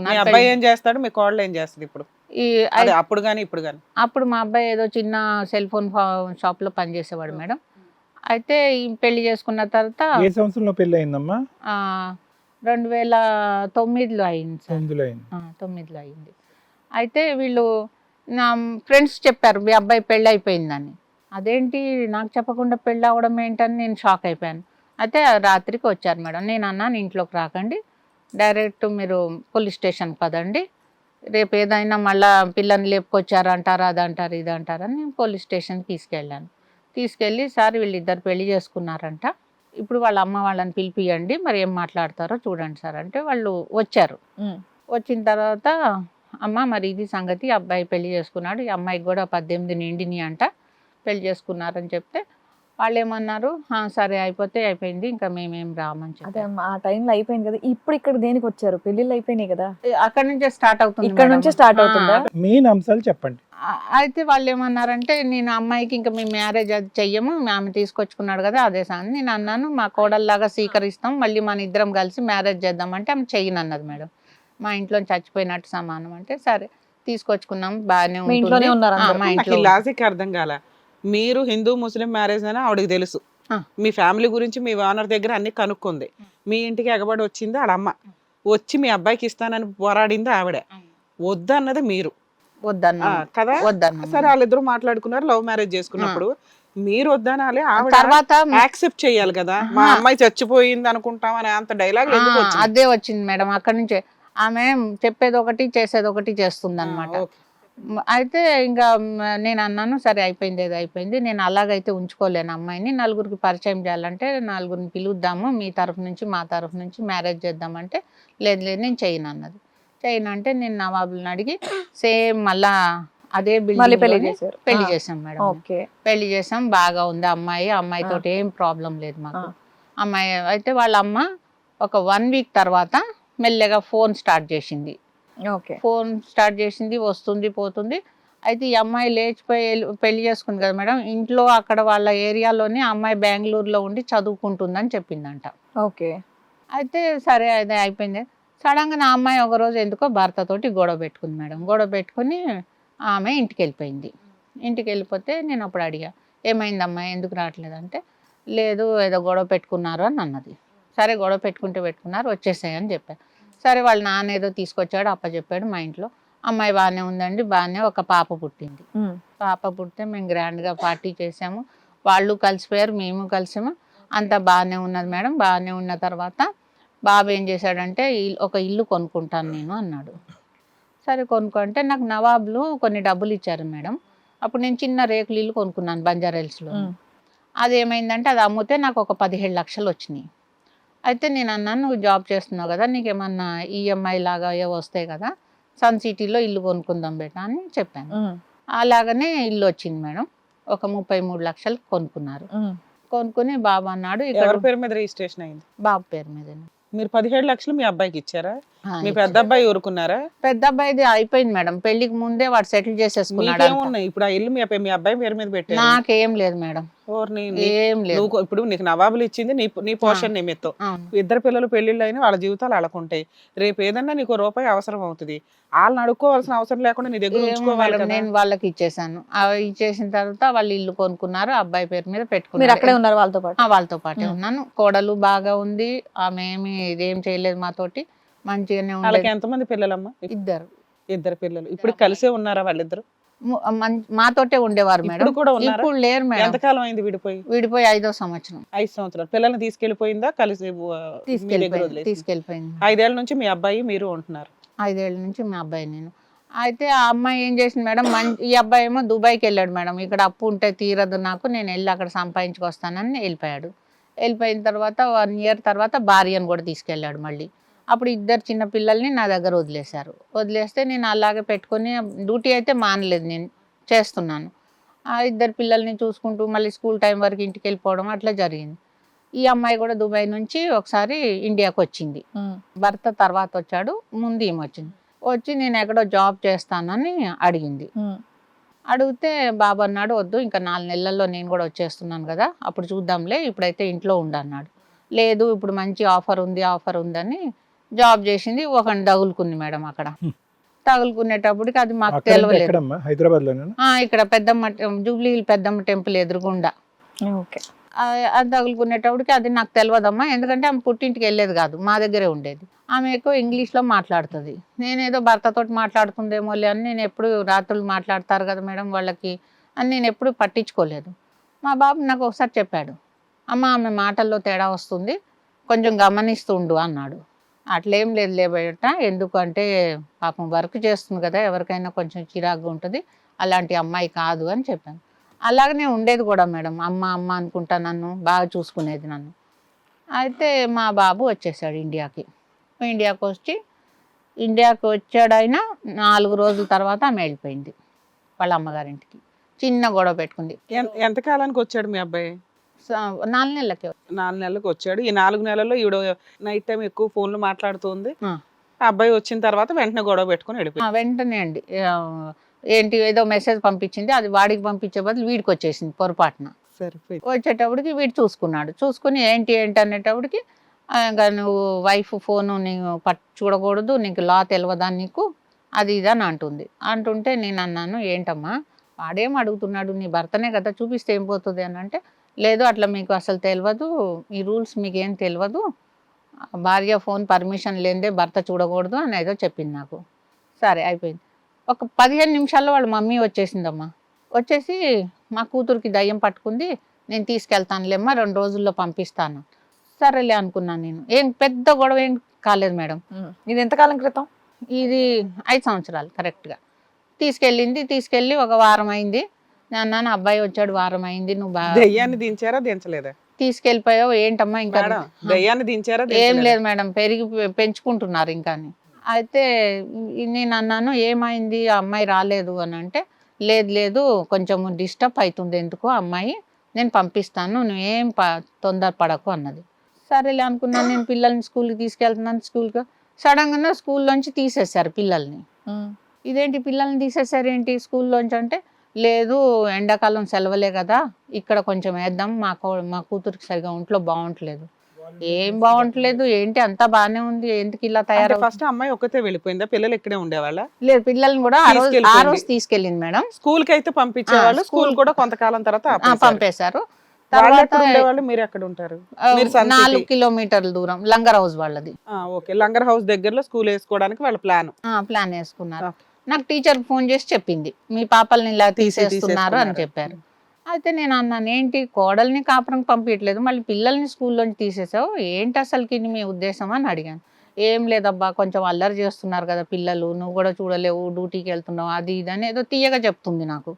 చేసుకున్నారు. అబ్బాయి ఏం చేస్తాడు, మీ కోడలు ఏం చేస్తుంది ఇప్పుడు? ఈ అదే అప్పుడు గానీ ఇప్పుడు గానీ. అప్పుడు మా అబ్బాయి ఏదో చిన్న సెల్ ఫోన్ షాప్ లో పనిచేసేవాడు మేడం. అయితే ఈ పెళ్లి చేసుకున్న తర్వాత ఏ సంవత్సరంలో పెళ్లి అయిందమ్మా? 2009లో అయింది సార్. 9లో అయింది. 9లో అయింది. అయితే వీళ్ళు నా ఫ్రెండ్స్ చెప్పారు మీ అబ్బాయి పెళ్ళి అయిపోయిందని. అదేంటి నాకు చెప్పకుండా పెళ్ళి అవ్వడం ఏంటని నేను షాక్ అయిపోయాను. అయితే రాత్రికి వచ్చారు మేడం. నేను అన్నాను ఇంట్లోకి రాకండి, డైరెక్ట్ మీరు పోలీస్ స్టేషన్కి పదండి, రేపు ఏదైనా మళ్ళీ పిల్లని లేపుకొచ్చారు అంటారా, అది అంటారు ఇది అంటారని నేను పోలీస్ స్టేషన్కి తీసుకెళ్ళాను. తీసుకెళ్ళి సార్ వీళ్ళిద్దరు పెళ్లి చేసుకున్నారంట, ఇప్పుడు వాళ్ళ అమ్మ వాళ్ళని పిలిపియండి, మరి ఏం మాట్లాడతారో చూడండి సార్ అంటే వాళ్ళు వచ్చారు. వచ్చిన తర్వాత అమ్మ మరి ఇది సంగతి, అబ్బాయి పెళ్లి చేసుకున్నాడు, ఈ అమ్మాయికి కూడా 18 నిండిని అంట, పెళ్లి చేసుకున్నారని చెప్తే వాళ్ళు ఏమన్నారు, సరే అయిపోతే అయిపోయింది, ఇంకా మేమేం రామని చెప్పి. ఆ టైంలో అయిపోయింది కదా, ఇప్పుడు ఇక్కడ దేనికి వచ్చారు? పెళ్లిళ్ళు అయిపోయినాయి కదా, అక్కడ నుంచే స్టార్ట్ అవుతుంది. ఇక్కడ నుంచే స్టార్ట్ అవుతుందా? మెయిన్ అంశాలు చెప్పండి. అయితే వాళ్ళు ఏమన్నారంటే నేను అమ్మాయికి ఇంకా మేము మ్యారేజ్ అది చెయ్యము, ఆమె తీసుకొచ్చుకున్నాడు కదా అదే సార్. నేను అన్నాను మా కోడల్లాగా స్వీకరిస్తాం, మళ్ళీ మన ఇద్దరం కలిసి మ్యారేజ్ చేద్దామంటే ఆమె చెయ్యను అన్నది మేడం. మా ఇంట్లో చచ్చిపోయినట్టు సమానం అంటే సరే తీసుకొచ్చుకున్నాం, బాగానే మీ ఇంట్లోనే ఉన్నారు ఉంటుంది. అందరూ? మా నాకు ఇంట్లో ఈ లాజిక్ అర్థం కాల. మీరు హిందూ ముస్లిం మ్యారేజ్ అని ఆవిడకి తెలుసు, మీ ఫ్యామిలీ గురించి మీ ఓనర్ దగ్గర అన్ని కనుక్కుంది, మీ ఇంటికి ఎగబడి వచ్చింది ఆడమ్మ, వచ్చి మీ అబ్బాయికి ఇస్తానని పోరాడింది ఆవిడ, వద్దన్నది మీరు వద్దన్నా కదా. వద్దన్నా. సరే వాళ్ళిద్దరు మాట్లాడుకున్నారు, లవ్ మ్యారేజ్ చేసుకున్నప్పుడు మీరు వద్దనాలి, ఆవిడ తర్వాత యాక్సెప్ట్ చేయాలి కదా. మా అమ్మాయి చచ్చిపోయింది అనుకుంటాం అని అంత డైలాగ్ అదే వచ్చింది మేడం. అక్కడి నుంచే ఆమె చెప్పేది ఒకటి చేసేది ఒకటి చేస్తుంది అనమాట. అయితే ఇంకా నేను అన్నాను సరే అయిపోయింది ఏదో అయిపోయింది, నేను అలాగైతే ఉంచుకోలేను అమ్మాయిని, నలుగురికి పరిచయం చేయాలంటే నలుగురిని పిలుద్దాము, మీ తరఫు నుంచి మా తరఫు నుంచి మ్యారేజ్ చేద్దామంటే లేదు లేదు నేను చేయను అన్నది. చేయను అంటే నేను నవాబులను అడిగి సేమ్ మళ్ళా అదే పెళ్లి చేసాం మేడం. పెళ్లి చేసాం, బాగా ఉంది అమ్మాయి, అమ్మాయితో ఏం ప్రాబ్లం లేదు మాకు. అమ్మాయి అయితే వాళ్ళ అమ్మ ఒక 1 వీక్ తర్వాత మెల్లగా ఫోన్ స్టార్ట్ చేసింది. ఫోన్ స్టార్ట్ చేసింది, వస్తుంది పోతుంది. అయితే ఈ అమ్మాయి లేచిపోయి పెళ్లి చేసుకుంది కదా మేడం, ఇంట్లో అక్కడ వాళ్ళ ఏరియాలోనే అమ్మాయి బెంగళూరులో ఉండి చదువుకుంటుందని చెప్పిందంట. అయితే సరే అదే అయిపోయింది. సడన్గా నా అమ్మాయి ఒకరోజు ఎందుకో భర్తతోటి గొడవ పెట్టుకుంది మేడం. గొడవ పెట్టుకుని ఆమె ఇంటికి వెళ్ళిపోయింది. ఇంటికి వెళ్ళిపోతే నేను అప్పుడు అడిగా ఏమైంది అమ్మాయి ఎందుకు రావట్లేదంటే లేదు ఏదో గొడవ పెట్టుకున్నారు అని అన్నది. సరే గొడవ పెట్టుకున్నారు వచ్చేసాయని చెప్పాను. సరే వాళ్ళ నాన్న ఏదో తీసుకొచ్చాడు అప్పచెప్పాడు మా ఇంట్లో. అమ్మాయి బాగానే ఉందండి, బాగానే ఒక పాప పుట్టింది. పాప పుడితే మేము గ్రాండ్గా పార్టీ చేసాము, వాళ్ళు కలిసిపోయారు మేము కలిసాము, అంతా బాగానే ఉన్నది మేడం. బాగానే ఉన్న తర్వాత బాబు ఏం చేశాడంటే ఒక ఇల్లు కొనుక్కుంటాను నేను అన్నాడు. సరే కొనుక్కుంటే నాకు నవాబులు కొన్ని డబ్బులు ఇచ్చారు మేడం. అప్పుడు నేను చిన్న రేకులు ఇల్లు కొనుక్కున్నాను బంజారాహిల్స్లో. అదేమైందంటే అది అమ్మితే నాకు ఒక 17 లక్షలు వచ్చినాయి. అయితే నేను అన్నాను నువ్వు జాబ్ చేస్తున్నావు కదా, నీకేమన్నా ఈఎంఐ లాగా ఏవో వస్తాయి కదా, సన్ సిటీలో ఇల్లు కొనుక్కుందాం బేటా అని చెప్పాను. అలాగనే ఇల్లు వచ్చింది మేడం. ఒక 33 లక్షలు కొనుక్కున్నారు. కొనుక్కుని బాబు అన్నాడు ఇక్కడ పేరు మీద రిజిస్ట్రేషన్ అయింది, బాబు పేరు మీద. మీరు 17 లక్షలు మీ అబ్బాయికి ఇచ్చారా? మీ పెద్ద అబ్బాయి ఊరుకున్నారా? పెద్ద అబ్బాయిది అయిపోయింది మేడం, పెళ్లికి ముందే వాడు సెటిల్ చేసేసుకున్నాడు. ఇప్పుడు ఆ ఇల్లు మీ అబ్బాయి పేరు మీద పెట్టారు? నాకేం లేదు మేడం, ఏం లేదు. ఇప్పుడు నీకు నవాబులు ఇచ్చింది నీ పోషణ నిమిత్తం. ఇద్దరు పిల్లలు పెళ్లిళ్ళు అయినా వాళ్ళ జీవితాలు అలకుంటాయి. రేపు ఏదన్నా నీకు రూపాయి అవసరం అవుతుంది, వాళ్ళని అడుక్కోవాల్సిన అవసరం లేకుండా నీ దగ్గర ఉంచుకోవాలి. నేను వాళ్ళకి ఇచ్చేసాను. ఇచ్చేసిన తర్వాత వాళ్ళు ఇల్లు కొనుక్కున్నారు, అబ్బాయి పేరు మీద పెట్టుకున్నారు. అక్కడే ఉన్నారు వాళ్ళతో పాటు? వాళ్ళతో పాటే ఉన్నాను. కోడలు బాగా ఉంది, ఆమె ఏమి ఇదేం చేయలేదు మాతోటి, మంచిగానే ఉంది. ఎంతమంది పిల్లలమ్మా? ఇద్దరు పిల్లలు. ఇప్పుడు కలిసే ఉన్నారా వాళ్ళిద్దరు? మాతోటే ఉండేవారు మేడం. ఇప్పుడు లేరు మేడం. ఎంతకాలం అయింది విడిపోయి? 5వ సంవత్సరం. 5 సంవత్సరాలు. పిల్లల్ని తీసుకెళ్లిపోయిందా? కలిసి తీసుకెళ్ళిపోయింది. 5 ఏళ్ల నుంచి మీ అబ్బాయి మీరు ఉంటున్నారు? 5 ఏళ్ల నుంచి మా అబ్బాయి నేను. అయితే ఆ అమ్మాయి ఏం చేసింది మేడం, ఈ అబ్బాయి ఏమో దుబాయ్కి వెళ్ళాడు మేడం. ఇక్కడ అప్పు ఉంటే తీరదు నాకు, నేను వెళ్ళి అక్కడ సంపాదించుకొస్తానని వెళ్ళిపోయాడు. వెళ్ళిపోయిన తర్వాత 1 ఇయర్ తర్వాత భార్యను కూడా తీసుకెళ్ళాడు మళ్ళీ. అప్పుడు 2 చిన్న పిల్లల్ని నా దగ్గర వదిలేశారు. వదిలేస్తే నేను అలాగే పెట్టుకొని డ్యూటీ అయితే మానలేదు, నేను చేస్తున్నాను. ఆ 2 పిల్లల్ని చూసుకుంటూ మళ్ళీ స్కూల్ టైం వరకు ఇంటికి వెళ్ళిపోవడం అట్లా జరిగింది. ఈ అమ్మాయి కూడా దుబాయ్ నుంచి ఒకసారి ఇండియాకి వచ్చింది. భర్త తర్వాత వచ్చాడు, ముందు ఈమె వచ్చింది. వచ్చి నేను ఎక్కడో జాబ్ చేస్తానని అడిగింది. అడిగితే బాబు అన్నాడు వద్దు, ఇంకా 4 నెలల్లో నేను కూడా వచ్చేస్తున్నాను కదా, అప్పుడు చూద్దాంలే, ఇప్పుడైతే ఇంట్లో ఉండన్నాడు. లేదు ఇప్పుడు మంచి ఆఫర్ ఉందని జాబ్ చేసింది, ఒకని తగులుకుంది మేడం అక్కడ. తగులుకునేటప్పటికి అది మాకు అక్కడ తెలియలేదు. ఎక్కడమ్మా, హైదరాబాద్ లోనేనా? ఇక్కడ పెద్దమ్మ జూబ్లీ హిల్ పెద్దమ్మ టెంపుల్ ఎదురుగుండా. ఓకే. అది తగులుకునేటప్పటికి అది నాకు తెలియదమ్మా, ఎందుకంటే ఆమె పుట్టింటికి వెళ్ళేది కాదు, మా దగ్గరే ఉండేది. ఆమె ఎక్కువ ఇంగ్లీష్లో మాట్లాడుతుంది. నేనేదో భర్తతో మాట్లాడుతుందేమో అని నేను ఎప్పుడు రాత్రులు మాట్లాడతారు కదా మేడం వాళ్ళకి అని నేను ఎప్పుడు పట్టించుకోలేదు. మా బాబు నాకు ఒకసారి చెప్పాడు, అమ్మ ఆమె మాటల్లో తేడా వస్తుంది, కొంచెం గమనిస్తుండు అన్నాడు. అట్లేం లేదు లేబట, ఎందుకంటే పాపం వర్క్ చేస్తుంది కదా, ఎవరికైనా కొంచెం చిరాకుగా ఉంటుంది, అలాంటి అమ్మాయి కాదు అని చెప్పాను. అలాగనే ఉండేది కూడా మేడం, అమ్మ అమ్మ అనుకుంటా నన్ను బాగా చూసుకునేది నన్ను. అయితే మా బాబు వచ్చేసాడు ఇండియాకి. ఇండియాకి వచ్చాడైనా 4 రోజుల తర్వాత ఆమె వెళ్ళిపోయింది వాళ్ళ అమ్మగారింటికి. చిన్న గొడవ పెట్టుకుంది. ఎంత కాలానికి వచ్చాడు మీ అబ్బాయి? 4 నెలలకి. 4 నెలలకు వచ్చాడు. ఈ 4 నెలల్లో ఈవిడ నైట్ టైం ఎక్కువ ఫోన్లు మాట్లాడుతుంది. ఆ అబ్బాయి వచ్చిన తర్వాత వెంటనే గొడవ పెట్టుకుని వెళ్ళిపోయింది. వెంటనే అండి, ఏంటి ఏదో మెసేజ్ పంపించింది, అది వాడికి పంపించే బదులు వీడికి వచ్చేసింది పొరపాటున. వచ్చేటప్పటికి వీడు చూసుకుని ఏంటి అనేటప్పటికి ఇంకా నువ్వు వైఫ్ ఫోను నీకు చూడకూడదు, నీకు లా తెలియదా నీకు, అది ఇది అని అంటుంటే నేను అన్నాను, ఏంటమ్మా వాడేం అడుగుతున్నాడు, నీ భర్తనే కదా, చూపిస్తే ఏం పోతుంది అని అంటే, లేదు అట్లా మీకు అసలు తెలియదు, ఈ రూల్స్ మీకు ఏం తెలియదు, భార్య ఫోన్ పర్మిషన్ లేదే భర్త చూడకూడదు అని ఏదో చెప్పింది నాకు. సరే అయిపోయింది. ఒక 15 నిమిషాల్లో వాళ్ళ మమ్మీ వచ్చేసిందమ్మా. వచ్చేసి మా కూతురికి దయ్యం పట్టుకుంది, నేను తీసుకెళ్తానులేమ్మా 2 రోజుల్లో పంపిస్తాను. సరేలే అనుకున్నాను నేను. ఏం పెద్ద గొడవ ఏం కాలేదు మేడం. ఇది ఎంతకాలం క్రితం? ఇది 5 సంవత్సరాలు కరెక్ట్గా. తీసుకెళ్ళి ఒక వారం అయింది. నేను అన్నాను, అబ్బాయి వచ్చాడు వారం అయింది, నువ్వు బాగా దయ్యాన్ని దించారా దించలేదా? తీసుకెళ్ళిపోయావు ఏంటమ్మా ఇంకా? దయ్యాన్ని దించారా? ఏం లేదు మేడం, పెంచుకుంటున్నారు ఇంకా. అయితే నేను అన్నాను, ఏమైంది ఆ అమ్మాయి రాలేదు అని అంటే, లేదు కొంచెం డిస్టర్బ్ అవుతుంది ఎందుకు అమ్మాయి, నేను పంపిస్తాను, నువ్వేం తొందరపడకు అన్నది. సరేలే అనుకున్నాను. నేను పిల్లల్ని స్కూల్కి తీసుకెళ్తున్నాను. స్కూల్కి సడన్గా స్కూల్లోంచి తీసేశారు పిల్లల్ని. ఇదేంటి పిల్లల్ని తీసేశారు ఏంటి స్కూల్లోంచి అంటే, లేదు ఎండాకాలం సెలవులే కదా, ఇక్కడ కొంచెం వేద్దాం, మా కూతురికి సరిగా ఒంట్లో బాగుంటలేదు. ఏం బాగుంటలేదు ఏంటి, అంతా బాగానే ఉంది, ఎందుకు ఇలా తయారు? ఫస్ట్ అమ్మాయి ఒక్కతే వెళ్ళిపోయిందా? పిల్లలు ఇక్కడే ఉండేవాళ్ళ? లేదు, పిల్లల్ని కూడా ఆ రోజు తీసుకెళ్ళింది మేడం. స్కూల్ కి అయితే పంపించేవాళ్ళు, స్కూల్ కూడా కొంతకాలం తర్వాత పంపేశారు. ఉండేవాళ్ళు. మీరు ఎక్కడ ఉంటారు? 4 కిలోమీటర్ల దూరం లంగర్ హౌస్ వాళ్ళది. ఓకే, లంగర్ హౌస్ దగ్గరలో స్కూల్ వేసుకోవడానికి వాళ్ళు ప్లాన్ వేసుకున్నారు. నాకు టీచర్ ఫోన్ చేసి చెప్పింది, మీ పాపల్ని ఇలా తీసేస్తున్నారు అని చెప్పారు. అయితే నేను అన్నాను, ఏంటి కోడల్ని కాపురం పంపించట్లేదు, మళ్ళీ పిల్లల్ని స్కూల్లోంచి తీసేసావు, ఏంటి అసలుకి మీ ఉద్దేశం అని అడిగాను. ఏం లేదబ్బా, కొంచెం అల్లరి చేస్తున్నారు కదా పిల్లలు, నువ్వు కూడా చూడలేవు, డ్యూటీకి వెళ్తున్నావు, అది ఇది అని ఏదో తీయగా చెప్తుంది నాకు.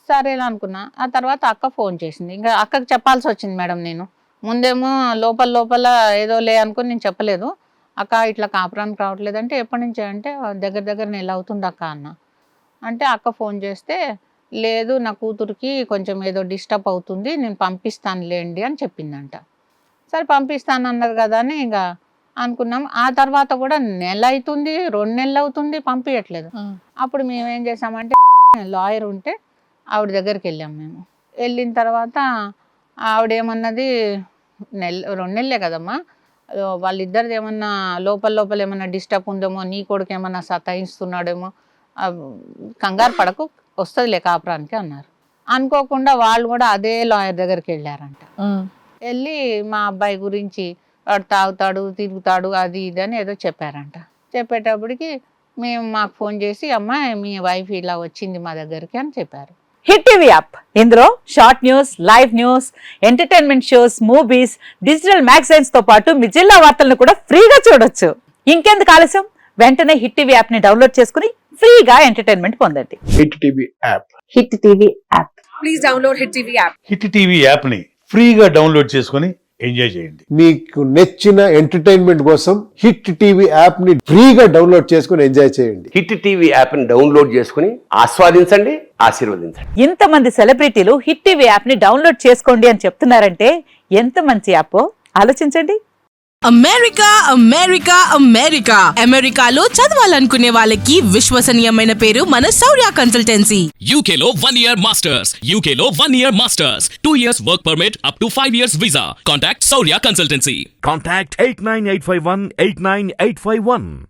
సరేలా అనుకున్నా. ఆ తర్వాత అక్క ఫోన్ చేసింది. ఇంకా అక్కకి చెప్పాల్సి వచ్చింది మేడం. నేను ముందేమో లోపల ఏదో లే అనుకుని నేను చెప్పలేదు. అక్క ఇట్లా కాపురానికి రావట్లేదు అంటే, ఎప్పటి నుంచి అంటే, దగ్గర నెల అవుతుంది అక్క అన్న. అంటే అక్క ఫోన్ చేస్తే, లేదు నా కూతురికి కొంచెం ఏదో డిస్టర్బ్ అవుతుంది, నేను పంపిస్తానులేండి అని చెప్పిందంట. సరే పంపిస్తాను అన్నది కదా అని ఇంకా అనుకున్నాం. ఆ తర్వాత కూడా నెల అవుతుంది, 2 నెలలు అవుతుంది, పంపించట్లేదు. అప్పుడు మేము ఏం చేసామంటే, లాయర్ ఉంటే ఆవిడ దగ్గరికి వెళ్ళాం మేము. వెళ్ళిన తర్వాత ఆవిడేమన్నది, 2 నెలలే కదమ్మా, వాళ్ళిద్దరిది ఏమన్నా లోపల ఏమన్నా డిస్టర్బ్ ఉందేమో, నీ కొడుకు ఏమన్నా సతాయిస్తున్నాడేమో, కంగారు పడకు, వస్తుందిలే కాపురానికి అన్నారు. అనుకోకుండా వాళ్ళు కూడా అదే లాయర్ దగ్గరికి వెళ్ళారంట. వెళ్ళి మా అబ్బాయి గురించి వాడు తాగుతాడు, తిరుగుతాడు, అది ఇది అని ఏదో చెప్పారంట. చెప్పేటప్పటికి మాకు ఫోన్ చేసి, అమ్మాయి మీ వైఫ్ ఇలా వచ్చింది మా దగ్గరికి అని చెప్పారు. హిట్ టీవీ యాప్, ఇందులో short news, live news, entertainment shows, movies, digital magazines తో పాటు మీ జిల్లా వార్తలను కూడా ఫ్రీగా చూడొచ్చు. ఇంకెందుకు ఆలస్యం, వెంటనే హిట్ టీవీ యాప్ ని డౌన్లోడ్ చేసుకుని ఫ్రీగా ఎంటర్టైన్మెంట్ పొందండి. Hit TV app. Hit TV app. Please download hit TV app. Hit TV app ని ఫ్రీగా డౌన్లోడ్ చేసుకుని ఎంజాయ్ చేయండి. మీకు నచ్చిన ఎంటర్టైన్మెంట్ కోసం హిట్ టీవీ యాప్ ని ఫ్రీగా డౌన్లోడ్ చేసుకుని ఎంజాయ్ చేయండి. హిట్ టీవీ యాప్ ని డౌన్లోడ్ చేసుకుని ఆస్వాదించండి, ఆశీర్వదించండి. ఇంతమంది సెలబ్రిటీలు హిట్ టీవీ యాప్ ని డౌన్లోడ్ చేసుకోండి అని చెప్తున్నారంటే ఎంత మంచి యాప్ ఆలోచించండి. అమెరికా అమెరికా అమెరికా అమెరికాలో చదవాలనుకునే వాళ్ళకి విశ్వసనీయమైన పేరు మన శౌర్య కన్సల్టెన్సీ. UK లో 1 year masters, UK లో 1 year masters, 2 years work permit up to 5 years visa. Contact Saurya Consultancy. Contact 89851 89851.